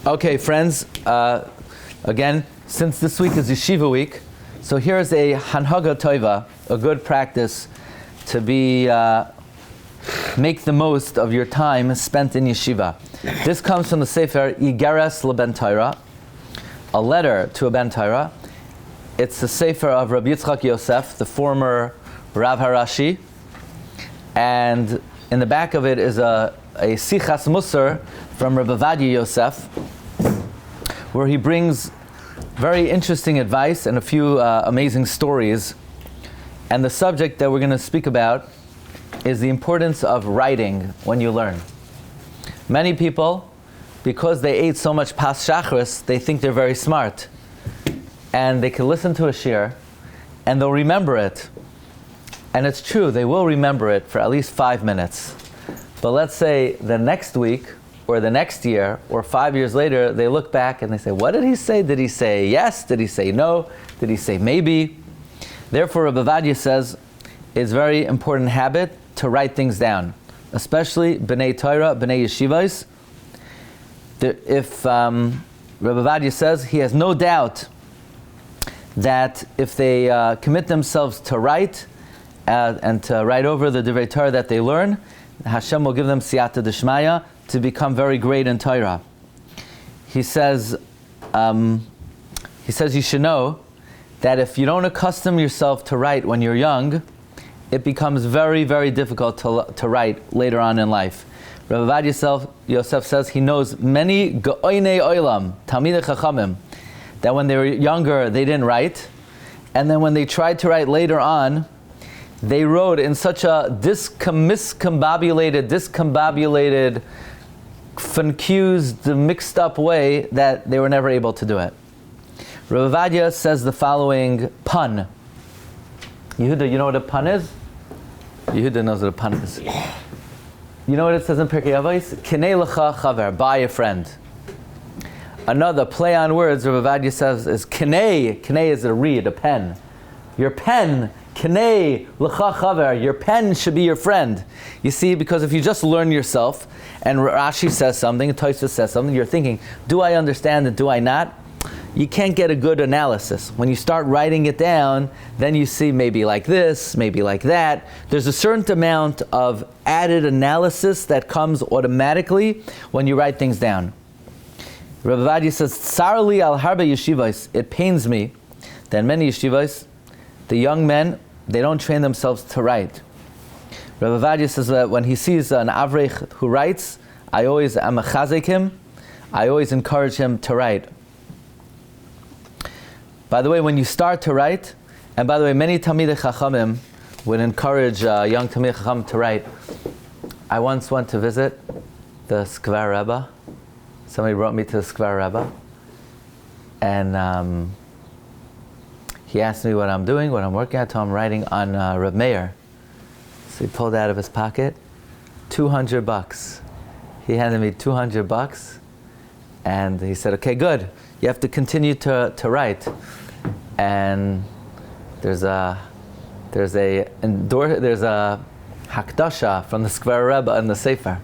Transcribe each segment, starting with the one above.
Okay, friends, again, since this week is Yeshiva week, so here's a Hanhaga Tova, a good practice to make the most of your time spent in Yeshiva. This comes from the Sefer Igeres LeBen Torah, a letter to a Ben Torah. It's the Sefer of Rabbi Yitzchak Yosef, the former Rav Harashi, and in the back of it is a Sichas Musar from Rabbi Yehuda Yosef, where he brings very interesting advice and a few amazing stories. And the subject that we're going to speak about is the importance of writing when you learn. Many people, because they ate so much pas shachris, they think they're very smart. And they can listen to a shir, and they'll remember it. And it's true, they will remember it for at least 5 minutes. But let's say the next week, or the next year, or 5 years later, they look back and they say, what did he say? Did he say yes? Did he say no? Did he say maybe? Therefore, Rabbi Vadia says, it's a very important habit to write things down, especially B'nai Torah, B'nai Yeshivas. If Rabbi Vadia says, he has no doubt that if they commit themselves to write, and to write over the Divrei Torah that they learn, Hashem will give them siyata d'shmaya to become very great in Torah. He says you should know that if you don't accustom yourself to write when you're young, it becomes very, very difficult to write later on in life. Rabbi Yosef says he knows many Ge'onei Olam, Talmidei Chachamim, that when they were younger they didn't write, and then when they tried to write later on, they wrote in such a discombobulated, confused, mixed up way that they were never able to do it. Rabbi Vadia says the following pun. Yehuda, you know what a pun is? Yehuda knows what a pun is. You know what it says in Pirkei Avos? Kinei lecha chaver, buy a friend. Another play on words, Rabbi Vadia says, is kinei. Kinei is a reed, a pen. Your pen, kinei lecha chaver, your pen should be your friend. You see, because if you just learn yourself, and Rashi says something, Tosfos says something, you're thinking, do I understand it, do I not? You can't get a good analysis. When you start writing it down, then you see maybe like this, maybe like that. There's a certain amount of added analysis that comes automatically when you write things down. Rabbi Vadia says, Tsar li al harbe yeshivos, it pains me that many yeshivos, the young men, they don't train themselves to write. Rabbi Vadia says that when he sees an avrech who writes, I always am a chazek him, I always encourage him to write. By the way, when you start to write, and by the way, many Talmidei Chachamim would encourage young Talmidei Chacham to write. I once went to visit the Skvar Rebbe. Somebody brought me to the Skvar Rebbe, and he asked me what I'm doing, what I'm working at. So I'm writing on Rabbi Meir. So he pulled out of his pocket $200. He handed me $200, and he said, "Okay, good. You have to continue to write." And there's a hakdasha from the Skvar Rebbe in the Sefer.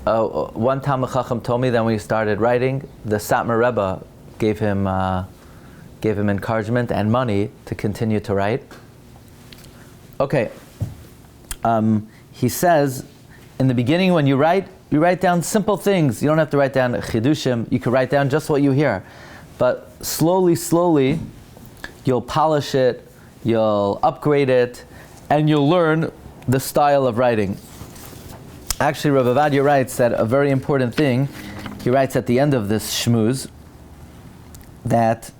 One Talmid Chacham told me that when he started writing, the Satmar Rebbe gave him encouragement and money to continue to write. Okay. He says, in the beginning when you write down simple things. You don't have to write down chidushim. You can write down just what you hear. But slowly, you'll polish it, you'll upgrade it, and you'll learn the style of writing. Actually, Rabbi Vadia writes that a very important thing, he writes at the end of this shmooze, that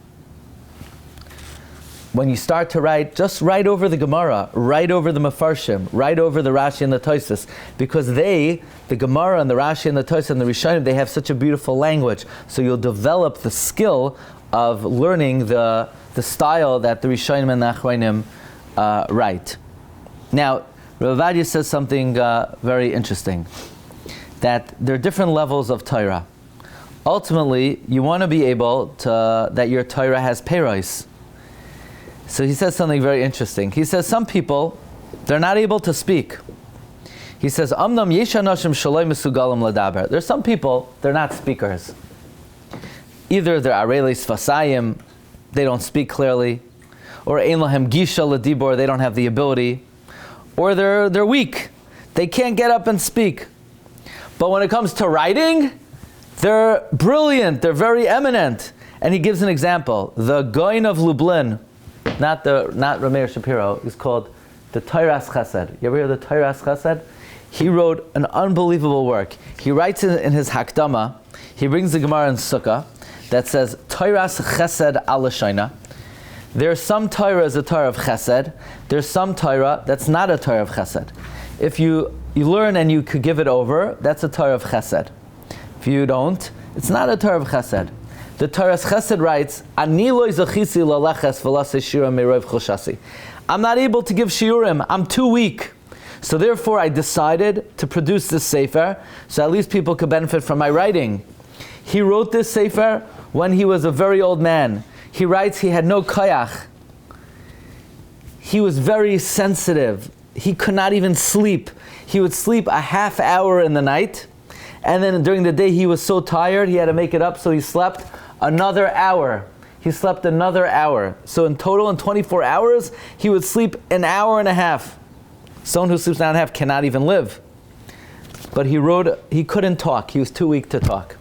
when you start to write, just write over the Gemara, write over the Mefarshim, write over the Rashi and the Tosfos, because the Gemara and the Rashi and the Tosfos and the Rishonim, they have such a beautiful language. So you'll develop the skill of learning the style that the Rishonim and the Achronim write. Now, Rabbi Vadia says something very interesting, that there are different levels of Torah. Ultimately, you want to be able to, that your Torah has peiros. So he says something very interesting. He says some people, they're not able to speak. He says, Amnam yesh anashim shaloi mesugalim ladaber. There's some people, they're not speakers. Either they're arelis fasayim, they don't speak clearly, or ein lahem gisha ladibor, they don't have the ability, or they're weak. They can't get up and speak. But when it comes to writing, they're brilliant, they're very eminent. And he gives an example. The Goin of Lublin, not Rabbi Meir Shapiro, is called the Teiras Chesed. You ever hear the Teiras Chesed? He wrote an unbelievable work. He writes in his Hakdama, he brings the Gemara in Sukkah that says, Teiras Chesed ala Shaina. There's some Torah is a Torah of Chesed. There's some Torah that's not a Torah of Chesed. If you learn and you could give it over, that's a Torah of Chesed. If you don't, it's not a Torah of Chesed. The Torah Chesed writes, Ani lo zachisi laleches v'lasei shiurim me'rov choshasi. I'm not able to give shiurim. I'm too weak. So therefore I decided to produce this sefer, so at least people could benefit from my writing. He wrote this sefer when he was a very old man. He writes he had no koyach. He was very sensitive. He could not even sleep. He would sleep a half hour in the night, and then during the day he was so tired he had to make it up, so he slept another hour. He slept another hour. So in total, in 24 hours, he would sleep an hour and a half. Someone who sleeps an hour and a half cannot even live. But he couldn't talk. He was too weak to talk.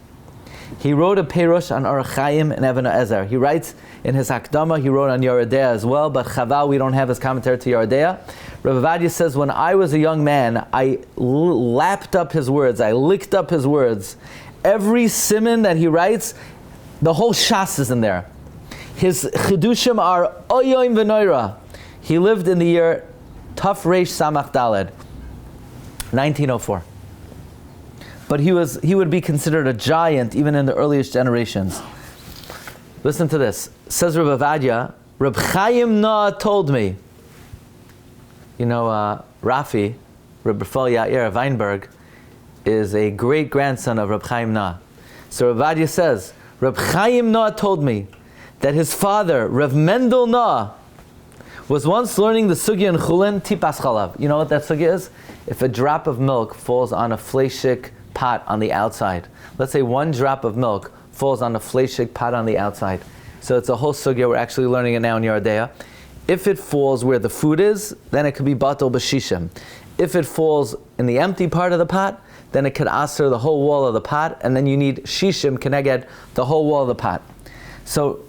He wrote a Perush on Orach Chaim and Even Ezer. He writes in his Hakdama, he wrote on Yeridea as well, but Chaval, we don't have his commentary to Yeridea. Rabbi Vadia says, when I was a young man, I lapped up his words, I licked up his words. Every siman that he writes, the whole shas is in there. His chidushim are oyoim v'noira. He lived in the year Taf Reish Samach Daled, 1904. But he would be considered a giant even in the earliest generations. Listen to this. Says Rabbi Vadia, Reb Chaim Na told me. You know, Rafi, Reb Rafal Yair Weinberg, is a great grandson of Reb Chaim Na. So Rabbi Vadia says, Reb Chaim Na told me that his father, Reb Mendel Na, was once learning the sugya in Chulin, tipas chalav. You know what that sugya is? If a drop of milk falls on a fleshik pot on the outside, let's say one drop of milk falls on a fleshik pot on the outside. So it's a whole sugya, we're actually learning it now in Yardea. If it falls where the food is, then it could be batal b'shishim. If it falls in the empty part of the pot, then it could aser the whole wall of the pot, and then you need shishim keneged the whole wall of the pot. So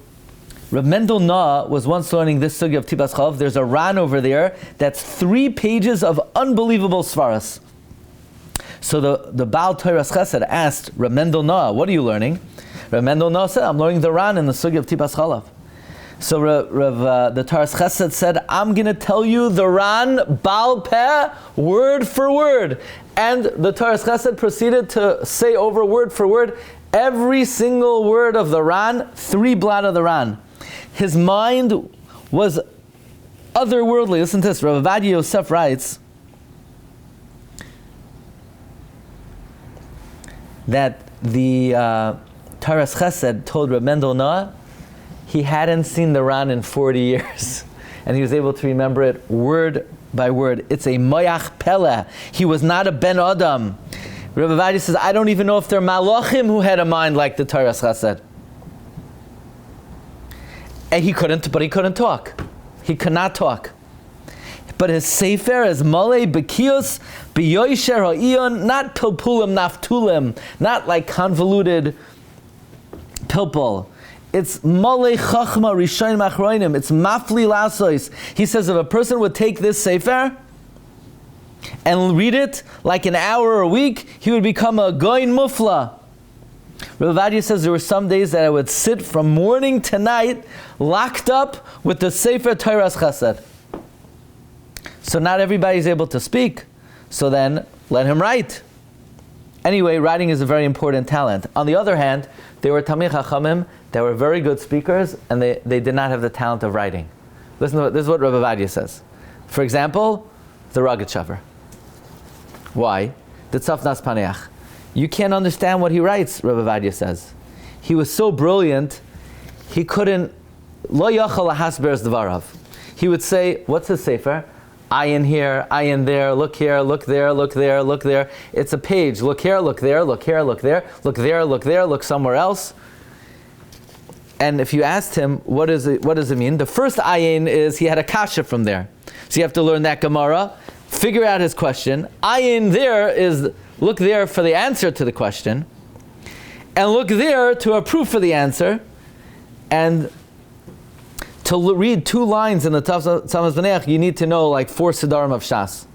Reb Mendel Na was once learning this sugya of tipas chalav. There's a ran over there that's 3 pages of unbelievable svaras. So the Baal Teiras Chesed asked Reb Mendel Na, what are you learning? Reb Mendel Na said, I'm learning the ran in the sugya of tipas chalav. So the Teiras Chesed said, I'm going to tell you the ran Baal Peh word for word. And the Teiras Chesed proceeded to say over word for word every single word of the ran, 3 blot of the ran. His mind was otherworldly. Listen to this. Rabbi Vadia Yosef writes that the Teiras Chesed told Reb Mendel Na he hadn't seen the Ran in 40 years. And he was able to remember it word by word. It's a moyach pele. He was not a ben adam. Rabbi Vadia says, I don't even know if there are malachim who had a mind like the Teiras Chesed. And he couldn't talk. He could not talk. But his sefer is malei bekios biyoisher ha'iyon, not pilpulim naftulim, not like convoluted pilpul. It's malei chachma rishonim achroinim. It's mafli lasois. He says if a person would take this sefer and read it like an hour or a week, he would become a goyin mufla. Rabbi Vadia says there were some days that I would sit from morning to night locked up with the Sefer Teiras Chesed. So not everybody is able to speak. So then let him write. Anyway, writing is a very important talent. On the other hand, there were Tamei Chachamim that were very good speakers and they did not have the talent of writing. Listen to this is what Rabbi Vadia says. For example, the Rogatchover. Why? The Tzafnas Paneach. You can't understand what he writes, Rabbi Vadia says. He was so brilliant, he couldn't, lo yachal lahasber es dvarav. He would say, what's his sefer? ayin here, ayin there, look here, look there, look there, look there. It's a page. Look here, look there, look here, look there, look there, look there, look somewhere else. And if you asked him, what does it mean? The first ayin is he had a kasha from there. So you have to learn that Gemara, figure out his question. Ayin there is look there for the answer to the question, and look there to a proof for the answer, and to read 2 lines in the Tzamaz B'neach, you need to know like 4 Siddharim of Shas.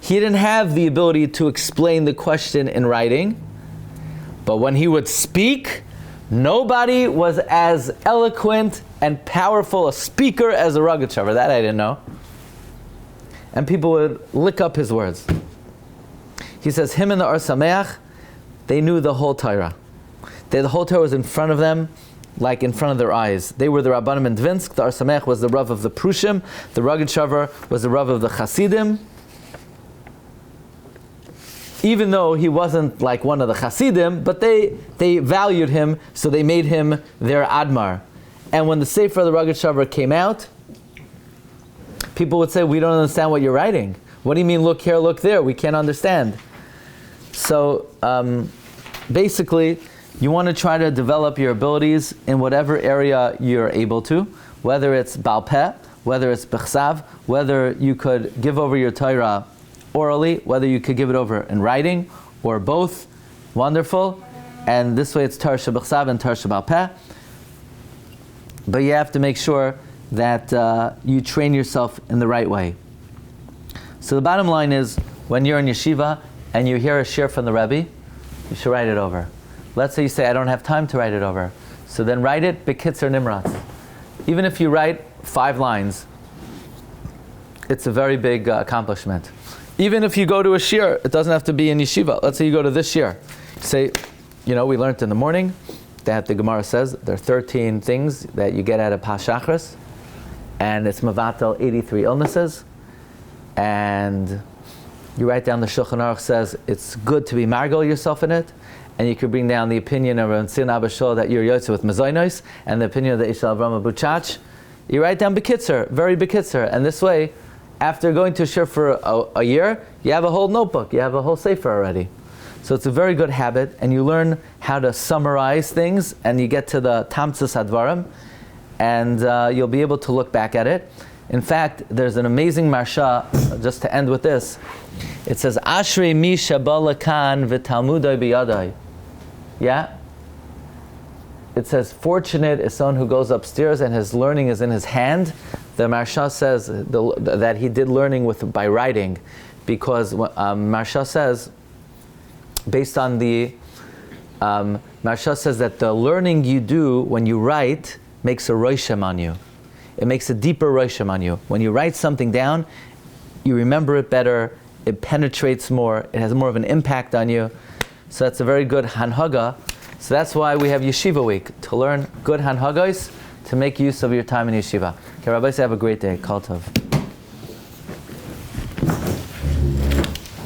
He didn't have the ability to explain the question in writing, but when he would speak, nobody was as eloquent and powerful a speaker as a Rogatchover. That I didn't know. And people would lick up his words. He says, him and the Or Sameach, they knew the whole Torah. The whole Torah was in front of them, like in front of their eyes. They were the Rabbanim in Dvinsk. The Or Sameach was the Rav of the Prushim. The Rogatchover was the Rav of the Chasidim. Even though he wasn't like one of the Chasidim, but they valued him, so they made him their Admar. And when the Sefer of the Rogatchover came out, people would say, we don't understand what you're writing. What do you mean, look here, look there? We can't understand. So basically, you want to try to develop your abilities in whatever area you're able to, whether it's Baal Peh, whether it's Bechsav, whether you could give over your Torah orally, whether you could give it over in writing, or both. Wonderful. And this way it's Torah Shebechsav and Torah Shebal Peh. But you have to make sure that you train yourself in the right way. So the bottom line is, when you're in yeshiva and you hear a shir from the Rebbe, you should write it over. Let's say you say, I don't have time to write it over. So then write it Bekitzer Nimratz. Even if you write 5 lines, it's a very big accomplishment. Even if you go to a shir, it doesn't have to be in yeshiva. Let's say you go to this shir. Say, we learned in the morning that the Gemara says there are 13 things that you get out of Pashachris, and it's Mavatal 83 illnesses. And you write down the Shulchan Aruch says it's good to be margol yourself in it, and you could bring down the opinion of Tzin Abba Shol that you're yotze with Mazoinos, and the opinion of the Ishal Avram Abuchach. You write down Bekitzer, very Bekitzer, and this way, after going to shir for a year, you have a whole notebook, you have a whole sefer already. So it's a very good habit, and you learn how to summarize things, and you get to the Tamtzas Hadvarim, and you'll be able to look back at it. In fact, there's an amazing marsha, just to end with this. It says, Ashrei mi shabalakan v'talmudai biyadai. Yeah? It says, fortunate is someone who goes upstairs and his learning is in his hand. The marsha says that he did learning by writing, because marsha says, based on the marsha says that the learning you do when you write makes a roishem on you. It makes a deeper roishem on you. When you write something down, you remember it better, it penetrates more, it has more of an impact on you. So that's a very good hanhaga. So that's why we have Yeshiva Week, to learn good hanhagos, to make use of your time in Yeshiva. Okay, Rabbi, say have a great day. Kol Tov.